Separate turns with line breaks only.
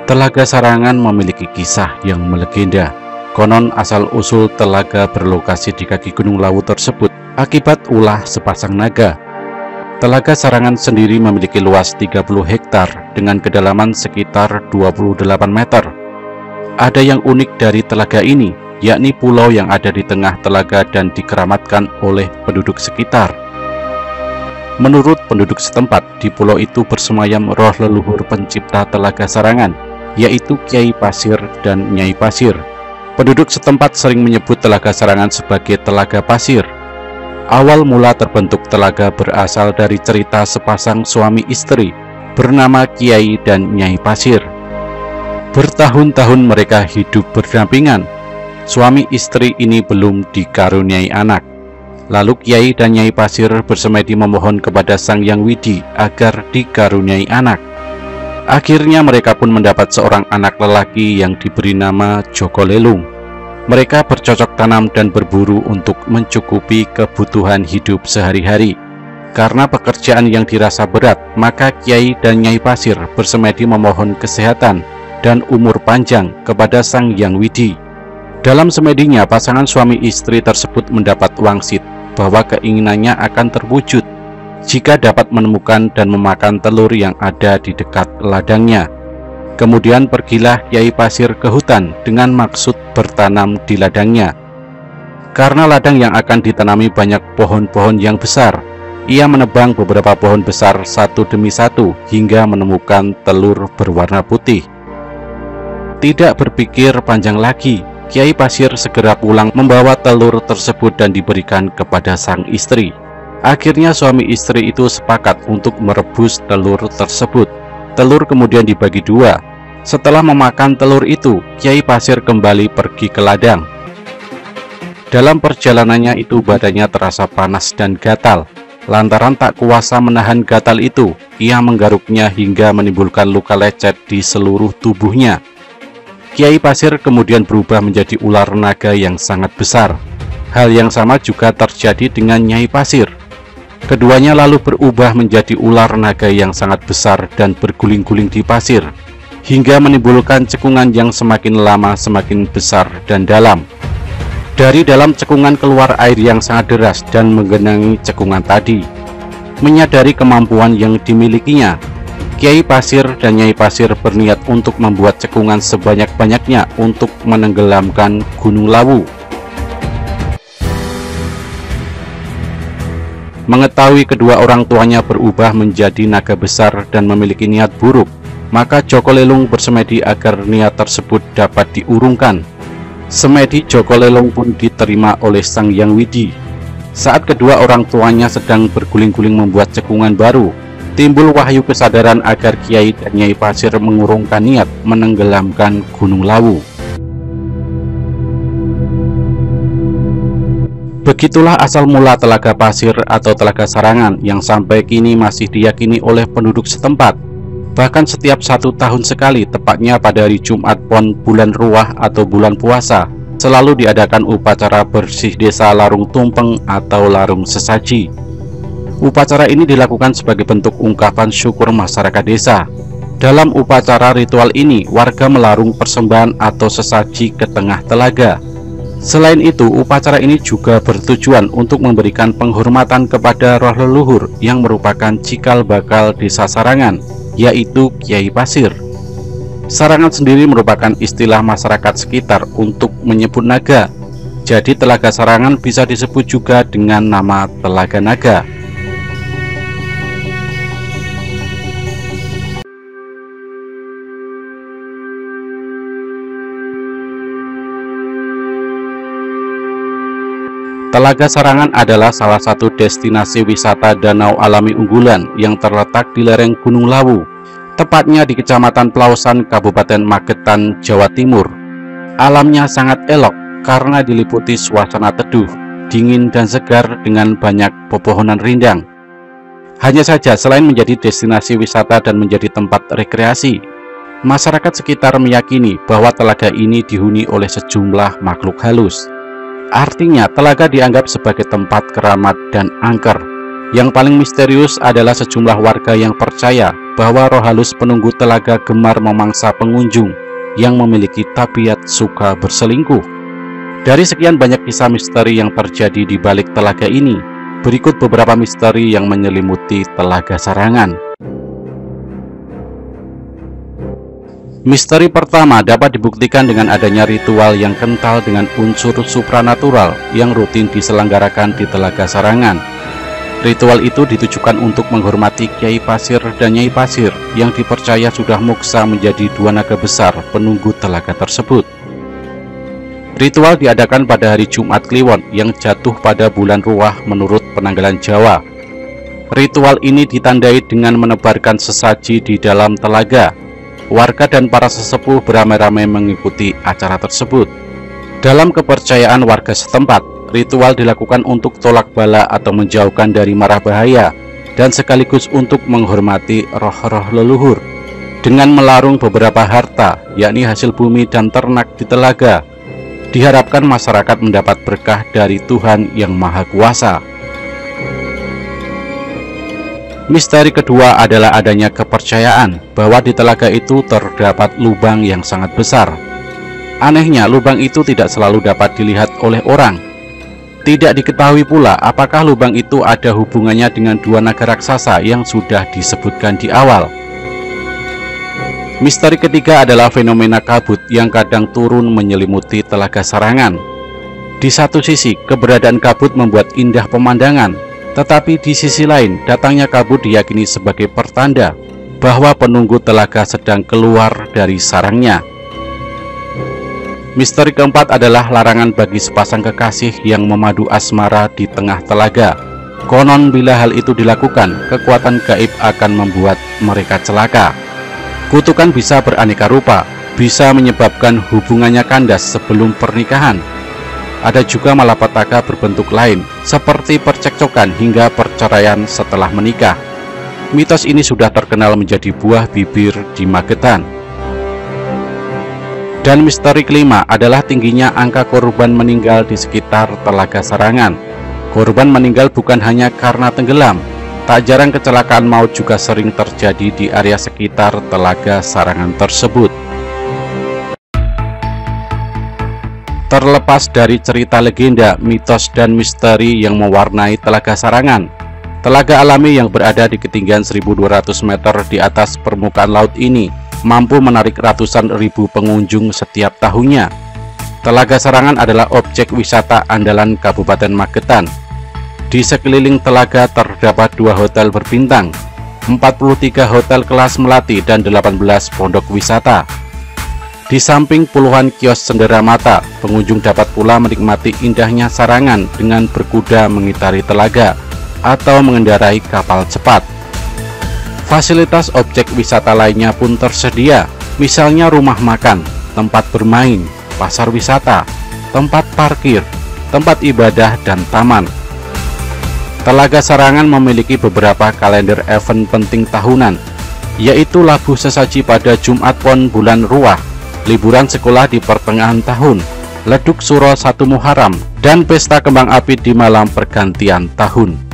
Telaga Sarangan memiliki kisah yang melegenda. Konon asal-usul telaga berlokasi di kaki Gunung Lawu tersebut akibat ulah sepasang naga. Telaga Sarangan sendiri memiliki luas 30 hektar dengan kedalaman sekitar 28 meter. Ada yang unik dari telaga ini, yakni pulau yang ada di tengah telaga dan dikeramatkan oleh penduduk sekitar. Menurut penduduk setempat, di pulau itu bersemayam roh leluhur pencipta Telaga Sarangan, yaitu Kyai Pasir dan Nyai Pasir. Penduduk setempat sering menyebut Telaga Sarangan sebagai Telaga Pasir. Awal mula terbentuk telaga berasal dari cerita sepasang suami istri bernama Kyai dan Nyai Pasir. Bertahun-tahun mereka hidup berdampingan. Suami istri ini belum dikaruniai anak. Lalu Kyai dan Nyai Pasir bersemedi memohon kepada Sang Hyang Widi agar dikaruniai anak. Akhirnya mereka pun mendapat seorang anak lelaki yang diberi nama Joko Lelung. Mereka bercocok tanam dan berburu untuk mencukupi kebutuhan hidup sehari-hari. Karena pekerjaan yang dirasa berat, maka Kyai dan Nyai Pasir bersemedi memohon kesehatan dan umur panjang kepada Sang Hyang Widi. Dalam semedinya, pasangan suami istri tersebut mendapat wangsit bahwa keinginannya akan terwujud jika dapat menemukan dan memakan telur yang ada di dekat ladangnya. Kemudian pergilah Kyai Pasir ke hutan dengan maksud bertanam di ladangnya. Karena ladang yang akan ditanami banyak pohon-pohon yang besar, ia menebang beberapa pohon besar satu demi satu hingga menemukan telur berwarna putih. Tidak berpikir panjang lagi, Kyai Pasir segera pulang membawa telur tersebut dan diberikan kepada sang istri. Akhirnya suami istri itu sepakat untuk merebus telur tersebut. Telur kemudian dibagi dua. Setelah memakan telur itu, Kyai Pasir kembali pergi ke ladang. Dalam perjalanannya itu badannya terasa panas dan gatal. Lantaran tak kuasa menahan gatal itu, ia menggaruknya hingga menimbulkan luka lecet di seluruh tubuhnya. Kyai Pasir kemudian berubah menjadi ular naga yang sangat besar. Hal yang sama juga terjadi dengan Nyai Pasir. Keduanya lalu berubah menjadi ular naga yang sangat besar dan berguling-guling di pasir, hingga menimbulkan cekungan yang semakin lama semakin besar dan dalam. Dari dalam cekungan keluar air yang sangat deras dan menggenangi cekungan tadi. Menyadari kemampuan yang dimilikinya, Kyai Pasir dan Nyai Pasir berniat untuk membuat cekungan sebanyak-banyaknya untuk menenggelamkan Gunung Lawu. Mengetahui kedua orang tuanya berubah menjadi naga besar dan memiliki niat buruk, maka Joko Lelung bersemedi agar niat tersebut dapat diurungkan. Semedi Joko Lelung pun diterima oleh Sang Hyang Widi. Saat kedua orang tuanya sedang berguling-guling membuat cekungan baru, timbul wahyu kesadaran agar Kyai dan Nyai Pasir mengurungkan niat menenggelamkan Gunung Lawu. Begitulah asal mula Telaga Pasir atau Telaga Sarangan yang sampai kini masih diyakini oleh penduduk setempat. Bahkan setiap 1 tahun sekali, tepatnya pada hari Jumat Pon bulan Ruah atau bulan puasa, selalu diadakan upacara bersih desa Larung Tumpeng atau Larung Sesaji. Upacara ini dilakukan sebagai bentuk ungkapan syukur masyarakat desa. Dalam upacara ritual ini, warga melarung persembahan atau sesaji ke tengah telaga. Selain itu, upacara ini juga bertujuan untuk memberikan penghormatan kepada roh leluhur yang merupakan cikal bakal desa Sarangan, yaitu Kyai Pasir. Sarangan sendiri merupakan istilah masyarakat sekitar untuk menyebut naga. Jadi Telaga Sarangan bisa disebut juga dengan nama Telaga Naga. Telaga Sarangan adalah salah satu destinasi wisata danau alami unggulan yang terletak di lereng Gunung Lawu, tepatnya di Kecamatan Pelausan, Kabupaten Magetan, Jawa Timur. Alamnya sangat elok karena diliputi suasana teduh, dingin dan segar dengan banyak pepohonan rindang. Hanya saja selain menjadi destinasi wisata dan menjadi tempat rekreasi, masyarakat sekitar meyakini bahwa telaga ini dihuni oleh sejumlah makhluk halus. Artinya, telaga dianggap sebagai tempat keramat dan angker. Yang paling misterius adalah sejumlah warga yang percaya bahwa roh halus penunggu telaga gemar memangsa pengunjung yang memiliki tabiat suka berselingkuh. Dari sekian banyak kisah misteri yang terjadi di balik telaga ini, berikut beberapa misteri yang menyelimuti Telaga Sarangan. Misteri pertama dapat dibuktikan dengan adanya ritual yang kental dengan unsur supranatural yang rutin diselenggarakan di Telaga Sarangan. Ritual itu ditujukan untuk menghormati Kiai Pasir dan Nyai Pasir yang dipercaya sudah moksa menjadi dua naga besar penunggu telaga tersebut. Ritual diadakan pada hari Jumat Kliwon yang jatuh pada bulan Ruah menurut penanggalan Jawa. Ritual ini ditandai dengan menebarkan sesaji di dalam telaga. Warga dan para sesepuh beramai-ramai mengikuti acara tersebut. Dalam kepercayaan warga setempat, ritual dilakukan untuk tolak bala atau menjauhkan dari mara bahaya, dan sekaligus untuk menghormati roh-roh leluhur. Dengan melarung beberapa harta, yakni hasil bumi dan ternak di telaga, diharapkan masyarakat mendapat berkah dari Tuhan yang Maha Kuasa. Misteri kedua adalah adanya kepercayaan bahwa di telaga itu terdapat lubang yang sangat besar. Anehnya, lubang itu tidak selalu dapat dilihat oleh orang. Tidak diketahui pula apakah lubang itu ada hubungannya dengan dua naga raksasa yang sudah disebutkan di awal. Misteri ketiga adalah fenomena kabut yang kadang turun menyelimuti Telaga Sarangan. Di satu sisi, keberadaan kabut membuat indah pemandangan, tetapi di sisi lain, datangnya kabut diyakini sebagai pertanda bahwa penunggu telaga sedang keluar dari sarangnya. Misteri keempat adalah larangan bagi sepasang kekasih yang memadu asmara di tengah telaga. Konon bila hal itu dilakukan, kekuatan gaib akan membuat mereka celaka. Kutukan bisa beraneka rupa, bisa menyebabkan hubungannya kandas sebelum pernikahan. Ada juga malapetaka berbentuk lain, seperti percekcokan hingga perceraian setelah menikah. Mitos ini sudah terkenal menjadi buah bibir di Magetan. Dan misteri kelima adalah tingginya angka korban meninggal di sekitar Telaga Sarangan. Korban meninggal bukan hanya karena tenggelam, tak jarang kecelakaan maut juga sering terjadi di area sekitar Telaga Sarangan tersebut. Terlepas dari cerita legenda, mitos, dan misteri yang mewarnai Telaga Sarangan, telaga alami yang berada di ketinggian 1200 meter di atas permukaan laut ini mampu menarik ratusan ribu pengunjung setiap tahunnya. Telaga Sarangan adalah objek wisata andalan Kabupaten Magetan. Di sekeliling telaga terdapat 2 hotel berbintang, 43 hotel kelas melati, dan 18 pondok wisata. Di samping puluhan kios cendera mata, pengunjung dapat pula menikmati indahnya Sarangan dengan berkuda mengitari telaga atau mengendarai kapal cepat. Fasilitas objek wisata lainnya pun tersedia, misalnya rumah makan, tempat bermain, pasar wisata, tempat parkir, tempat ibadah, dan taman. Telaga Sarangan memiliki beberapa kalender event penting tahunan, yaitu labuh sesaji pada Jumat Pon bulan Ruah, liburan sekolah di pertengahan tahun, leduk suro 1 Muharram, dan pesta kembang api di malam pergantian tahun.